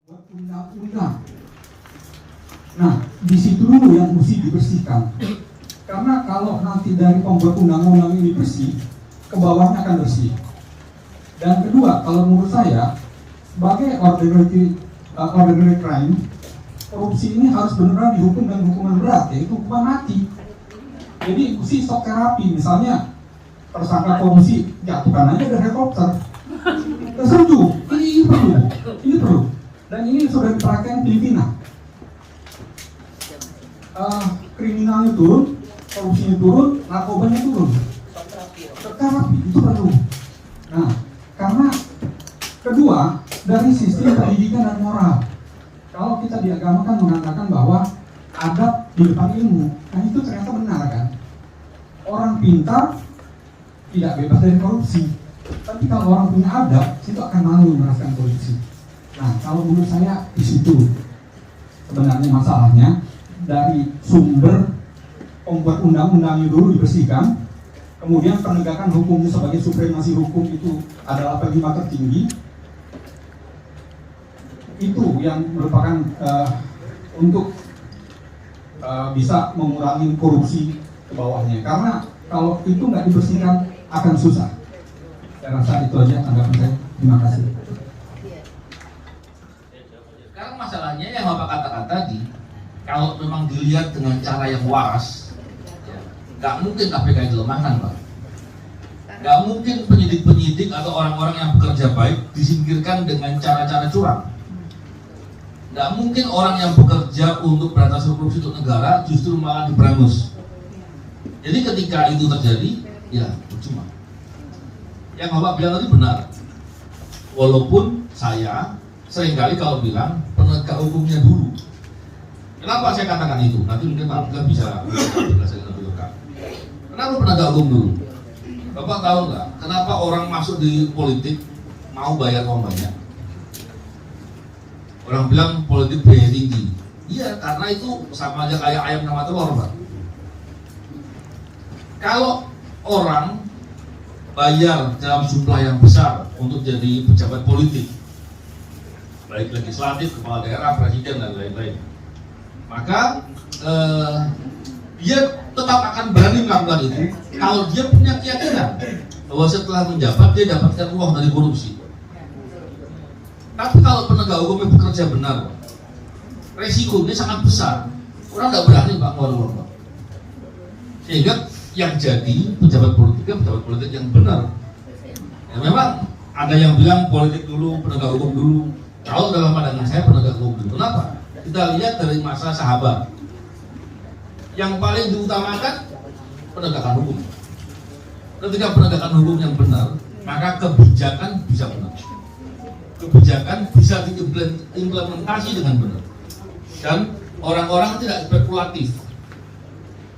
buat undang-undang. Nah, di situ dulu yang mesti dibersihkan. Karena kalau nanti dari pembuat undang-undang ini bersih, ke bawahnya akan bersih. Dan kedua, kalau menurut saya, sebagai ordinary crime, korupsi ini harus benar-benar dihukum dengan hukuman berat, yaitu hukuman mati. Jadi mesti shock terapi, misalnya tersangka korupsi jatuhkan aja dari helikopter. Setuju, ini perlu, dan ini sudah diperhatikan Filipina. Kriminalnya turun, korupsinya turun, narkobanya turun. Terapi itu perlu. Nah, karena kedua dari sistem pendidikan dan moral. Kalau kita di agama kan mengatakan bahwa adab di depan ilmu, nah itu ternyata benar kan? Orang pintar tidak bebas dari korupsi. Tapi kalau orang punya adab, itu akan malu merasakan korupsi. Nah, kalau menurut saya di situ sebenarnya masalahnya, dari sumber pembuat undang-undangnya dulu dibersihkan, kemudian penegakan hukumnya sebagai supremasi hukum itu adalah panglima tertinggi. Itu yang merupakan untuk bisa mengurangi korupsi ke bawahnya. Karena kalau itu nggak dibersihkan akan susah. Saya rasa itu aja tanggapan saya. Terima kasih. Sekarang masalahnya yang Bapak katakan tadi, kalau memang dilihat dengan cara yang waras, nggak mungkin KPK itu lemahkan, Pak. Nggak mungkin penyidik-penyidik atau orang-orang yang bekerja baik disingkirkan dengan cara-cara curang. Nggak mungkin orang yang bekerja untuk berantas korupsi untuk negara justru malah diberangus. Jadi ketika itu terjadi, ya percuma. Yang Bapak bilang tadi benar. Walaupun saya seringkali kalau bilang penegak hukumnya dulu. Kenapa saya katakan itu? Nanti mungkin Pak Abdullah bisa menjelaskan lebih lengkap. Kenapa penegak hukum dulu? Bapak tahu nggak? Kenapa orang masuk di politik mau bayar uang banyak? Orang bilang politik biaya tinggi. Iya, karena itu sama aja kayak ayam sama telur, Pak. Kalau orang bayar dalam jumlah yang besar untuk jadi pejabat politik, baik legislatif, kepala daerah, presiden, dan lain-lain, maka dia tetap akan berani melakukan itu kalau dia punya keyakinan bahwa setelah menjabat dia dapatkan uang dari korupsi. Tapi kalau penegak hukumnya bekerja benar, resikonya sangat besar. Orang nggak berani Pak ngeluarin uang, Pak. Sehingga yang jadi pejabat politik yang benar. Ya, memang ada yang bilang politik dulu, penegak hukum dulu. Kalau dalam pandangan saya penegak hukum dulu. Kenapa? Kita lihat dari masa sahabat. Yang paling diutamakan penegakan hukum. Ketika penegakan hukum yang benar, maka kebijakan bisa benar. Kebijakan bisa diimplementasi dengan benar. Dan orang-orang tidak spekulatif.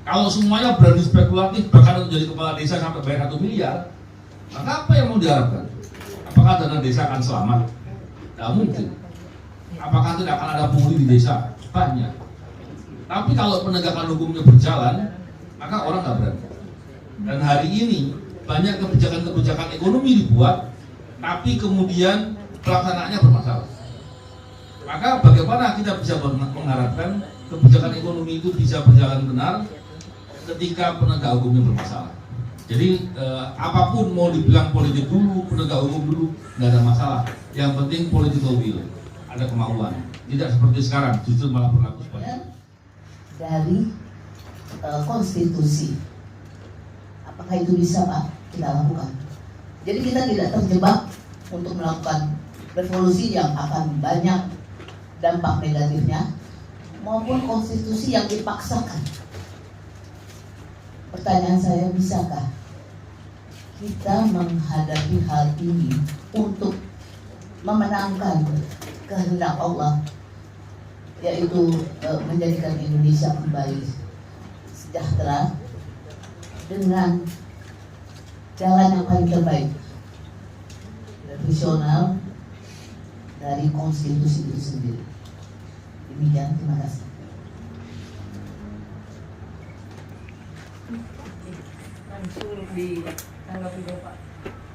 Kalau semuanya berani spekulatif, bahkan untuk jadi kepala desa sampai bayar 1 miliar, maka apa yang mau diharapkan? Apakah dana desa akan selamat? Tidak mungkin. Apakah tidak akan ada pungli di desa? Banyak. Tapi kalau penegakan hukumnya berjalan, maka orang nggak berani. Dan hari ini banyak kebijakan-kebijakan ekonomi dibuat, tapi kemudian pelaksanaannya bermasalah. Maka bagaimana kita bisa mengharapkan kebijakan ekonomi itu bisa berjalan benar ketika penegak hukumnya bermasalah? Jadi apapun mau dibilang politik dulu, penegak hukum dulu, nggak ada masalah. Yang penting political will, ada kemauan. Tidak seperti sekarang, justru malah berlaku sebaliknya. Dari konstitusi, apakah itu bisa Pak kita lakukan? Jadi kita tidak terjebak untuk melakukan revolusi yang akan banyak dampak negatifnya, maupun konstitusi yang dipaksakan. Pertanyaan saya, bisakah kita menghadapi hal ini untuk memenangkan kehendak Allah, yaitu menjadikan Indonesia kembali sejahtera dengan jalan yang paling terbaik, visional dari konstitusi itu sendiri. Demikian, terima kasih. Langsung ditanggapi Bapak.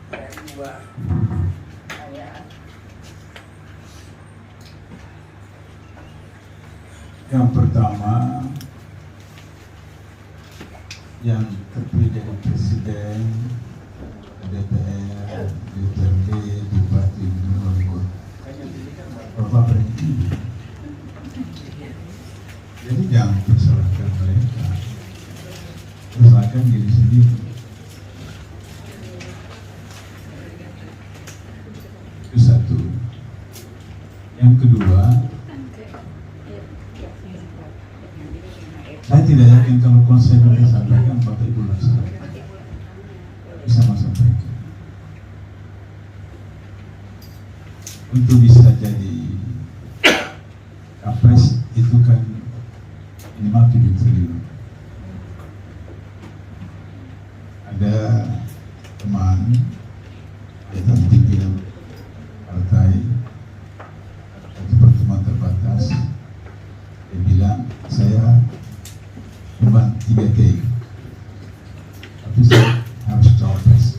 Saya dua pertanyaan. Yang pertama, yang terpilih jadi presiden, DPR, DPRD, Bupati, Wali Kota, Bapak berhenti. Jadi jangan persalahkan mereka, persalahkan diri sendiri. Itu satu. Yang kedua, saya tidak yakin kalau konsep yang disampaikan Bapak Ibu laksanakan bisa sampaikan. Untuk bisa jadi Kapres itu kan minimal 7 triliun. Ada teman di atas pimpinan partai satu pertemuan terbatas, dia bilang saya beban 3T, tapi saya harus cawapres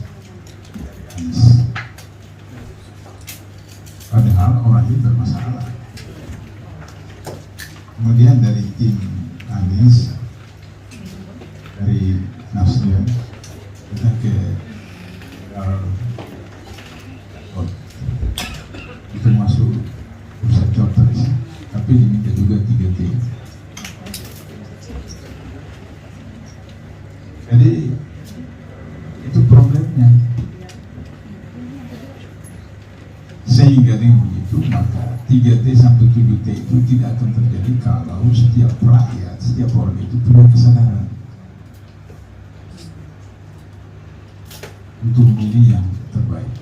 Anies. Padahal orang itu bermasalah. Kemudian dari tim Anies, dari Nasdem, kita ke itu masuk urusan cawapres, tapi diminta juga 3T. Jadi itu problemnya. Sehingga dengan begitu maka 3T sampai 7T itu tidak akan terjadi kalau setiap rakyat, setiap orang itu punya kesadaran untuk memilih yang terbaik.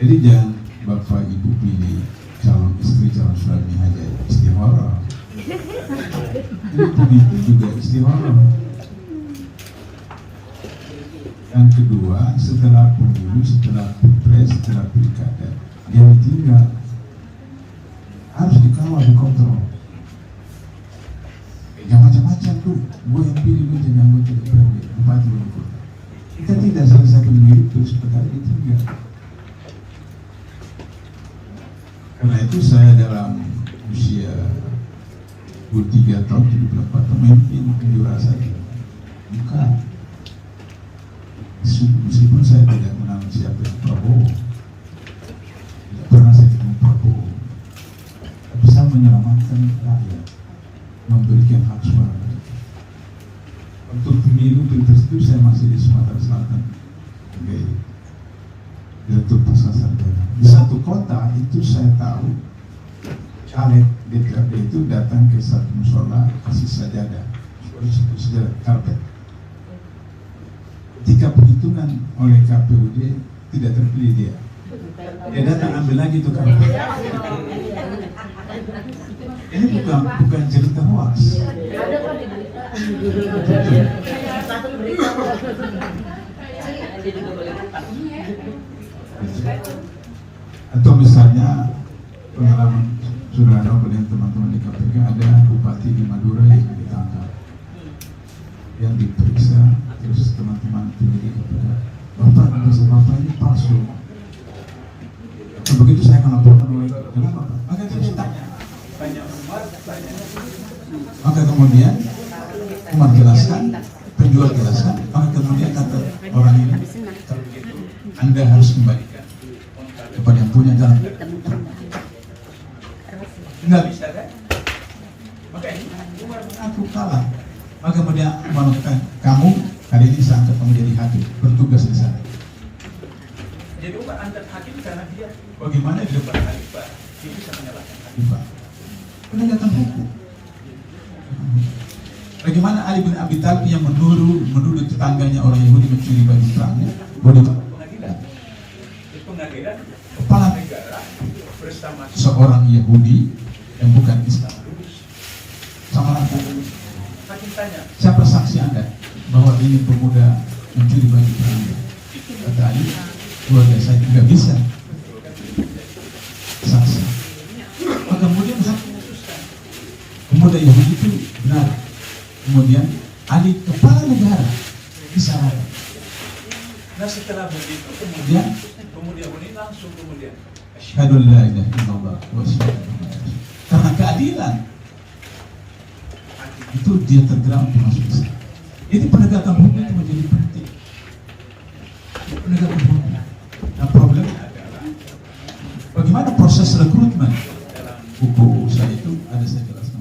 Jadi jangan Bapak Ibu pilih calon istri, calon suami hanya istihara. Ini pemimpin juga istihara. Yang kedua, setelah pemilu, setelah pilpres, setelah pilkada, dia ditinggal, harus dikawal, dikontrol. Jangan macam-macam tuh, gue yang pilih, gue jadi anggota DPRD, bupati, wali kota. Kita tidak selesai pemilu terus sekali ditinggal. Karena itu saya dalam usia 23 tahun, 74 tahun memimpin unjuk rasa bukan. Meskipun saya tidak mengenal siapa yang Prabowo, tidak pernah saya ketemu Prabowo, tapi saya menyelamatkan rakyat, memberikan hak suara mereka. Untuk pemilu pilpres itu saya masih di Sumatera Selatan sebagai Direktur Pasar Sarjana. Di satu kota itu saya tahu caleg DPRD itu datang ke satu musola kasih sajadah, sajadah karpet. Ketika perhitungan oleh KPUD tidak terpilih dia datang ambil lagi itu karpet. Ini bukan cerita hoax. Atau misalnya pengalaman saudara dengan teman-teman di KPK, ada bupati di Madura yang ditangkap, yang diperiksa, terus teman-teman penyidik KPK, Bapak ini palsu. Begitu saya akan laporkan oleh kenapa Pak? Maka saya tanya Umar, maka kemudian Umar jelaskan, penjual jelaskan, maka kemudian kata orang ini, Anda harus kembalikan kepada yang punya jalan. Enggak bisa kan? Maka ini Umar mengaku kalah. Maka kemudian Umar mengatakan, kamu hari ini saya angkat kamu jadi hakim, bertugas di sana. Jadi Umar angkat hakim karena dia bagaimana di depan Khalifah dia bisa menyalahkan Khalifah. Penegakan hukum. Bagaimana Ali bin Abi Thalib yang menuduh tetangganya orang Yahudi mencuri baju perangnya, boleh pengadilan. Di pengadilan kepala negara bersama seorang Yahudi yang bukan Islam. Sama lakukan. Hakim tanya, siapa saksi Anda bahwa ini pemuda mencuri baju perangnya? Kata Ali, keluarga saya tidak bisa saksi. Maka kemudian pemuda Yahudi itu benar. Kemudian Ali kepala negara disalahkan. Nah setelah begitu kemudian pemuda Yahudi langsung kemudian asyhadu an la ilaha illallah wa asyhadu anna Muhammadan rasulullah. Karena keadilan. itu dia tergerak untuk masuk ke sana. Jadi penegakan hukum itu menjadi penting. Penegakan hukum. Nah problemnya adalah bagaimana proses rekrutmen buku saya itu ada saya jelaskan.